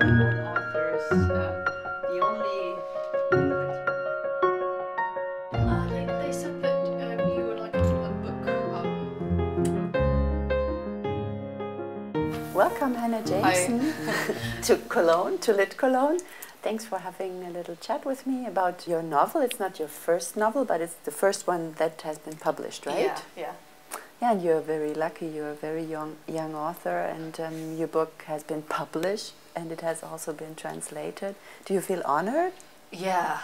known authors. The only they said that you were like a book. Welcome, Hanna Jameson, to Cologne, to Lit Cologne. Thanks for having a little chat with me about your novel. It's not your first novel, but it's the first one that has been published, right? Yeah, yeah. Yeah, and you're very lucky. You're a very young author, and your book has been published, and it has also been translated. Do you feel honored? Yeah,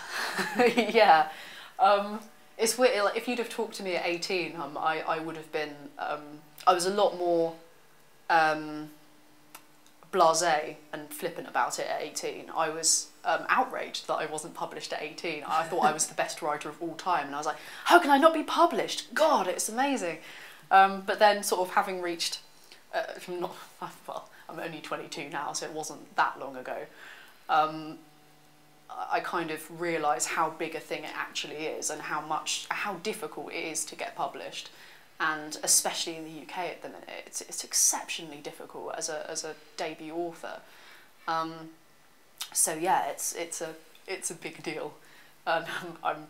yeah. It's weird. Like, if you'd have talked to me at 18, I would have been. I was a lot more blasé and flippant about it at 18. I was outraged that I wasn't published at 18. I thought I was the best writer of all time, and I was like, how can I not be published? God, it's amazing. But then sort of having reached, well, I'm only 22 now, so it wasn't that long ago, I kind of realised how big a thing it actually is and how difficult it is to get published. And especially in the UK at the minute, it's exceptionally difficult as a debut author. So yeah, it's a big deal, and I'm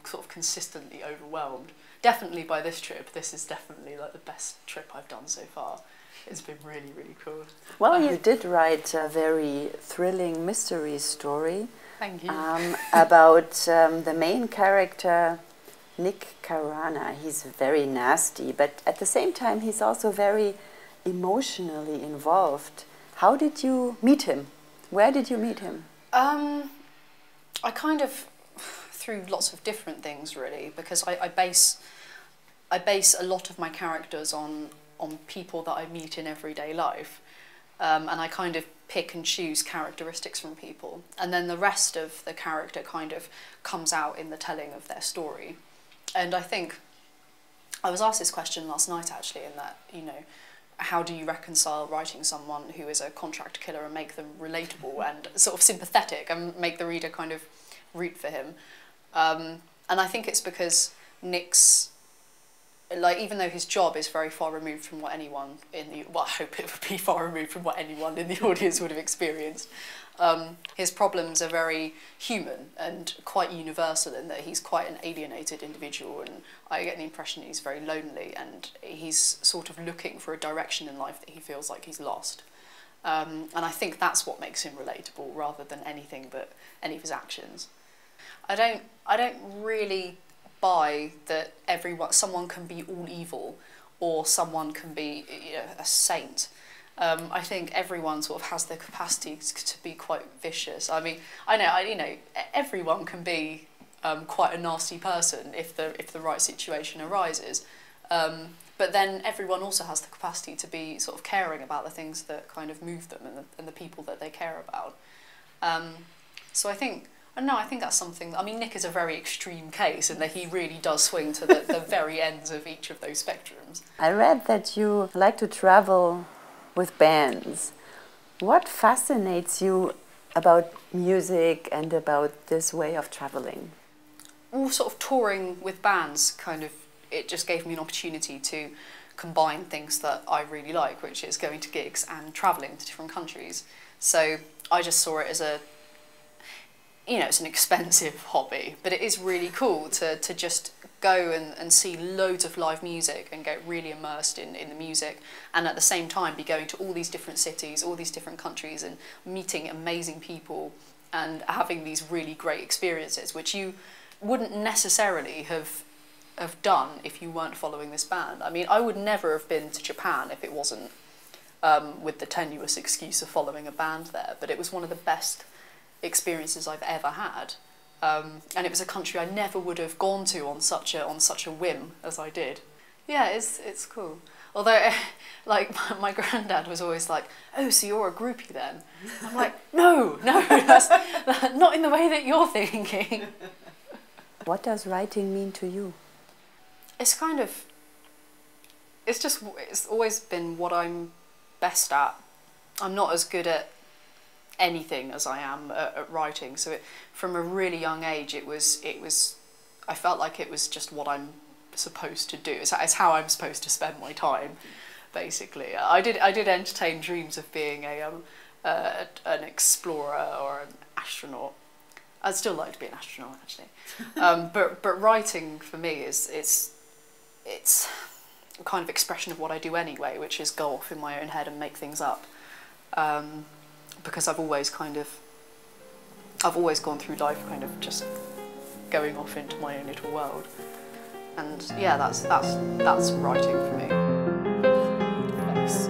sort of consistently overwhelmed. Definitely by this trip. This is definitely like the best trip I've done so far. It's been really, really cool. Well, you did write a very thrilling mystery story. Thank you. About the main character, Nick Carana. He's very nasty, but at the same time he's also very emotionally involved. How did you meet him? Where did you meet him? I kind of through lots of different things, really, because I base a lot of my characters on people that I meet in everyday life, and I kind of pick and choose characteristics from people, and then the rest of the character kind of comes out in the telling of their story. And I think I was asked this question last night, actually, in that, you know, how do you reconcile writing someone who is a contract killer and make them relatable and sort of sympathetic and make the reader kind of root for him? And I think it's because Nick's, like, even though his job is very far removed from what anyone in the, well, I hope it would be far removed from what anyone in the audience would have experienced, his problems are very human and quite universal in that he's quite an alienated individual, and I get the impression he's very lonely and he's sort of looking for a direction in life that he feels like he's lost. And I think that's what makes him relatable rather than anything but any of his actions. I don't really buy that someone can be all evil or someone can be, you know, a saint. I think everyone sort of has the capacity to be quite vicious. I mean, you know, everyone can be quite a nasty person if the right situation arises. But then everyone also has the capacity to be sort of caring about the things that kind of move them and the people that they care about. So I think that's something. I mean, Nick is a very extreme case in that he really does swing to the very ends of each of those spectrums. I read that you like to travel with bands. What fascinates you about music and about this way of traveling? All sort of touring with bands, kind of, it just gave me an opportunity to combine things that I really like, which is going to gigs and travelling to different countries. So I just saw it as a, you know, it's an expensive hobby, but it is really cool to just go and see loads of live music and get really immersed in the music, and at the same time be going to all these different cities, all these different countries, and meeting amazing people and having these really great experiences, which you wouldn't necessarily have done if you weren't following this band. I mean, I would never have been to Japan if it wasn't with the tenuous excuse of following a band there, but it was one of the best experiences I've ever had, and it was a country I never would have gone to on such a whim as I did. Yeah, it's cool. Although, like, my granddad was always like, "Oh, so you're a groupie then?" I'm like, no, that's not in the way that you're thinking. What does writing mean to you? It's kind of, it's always been what I'm best at. I'm not as good at anything as I am at writing, so from a really young age I felt like it was just what I'm supposed to do. It's how I'm supposed to spend my time, basically. I did entertain dreams of being an explorer or an astronaut. I'd still like to be an astronaut, actually. But writing for me it's a kind of expression of what I do anyway, which is go off in my own head and make things up. Because I've always gone through life kind of just going off into my own little world. And yeah, that's writing for me. Thanks.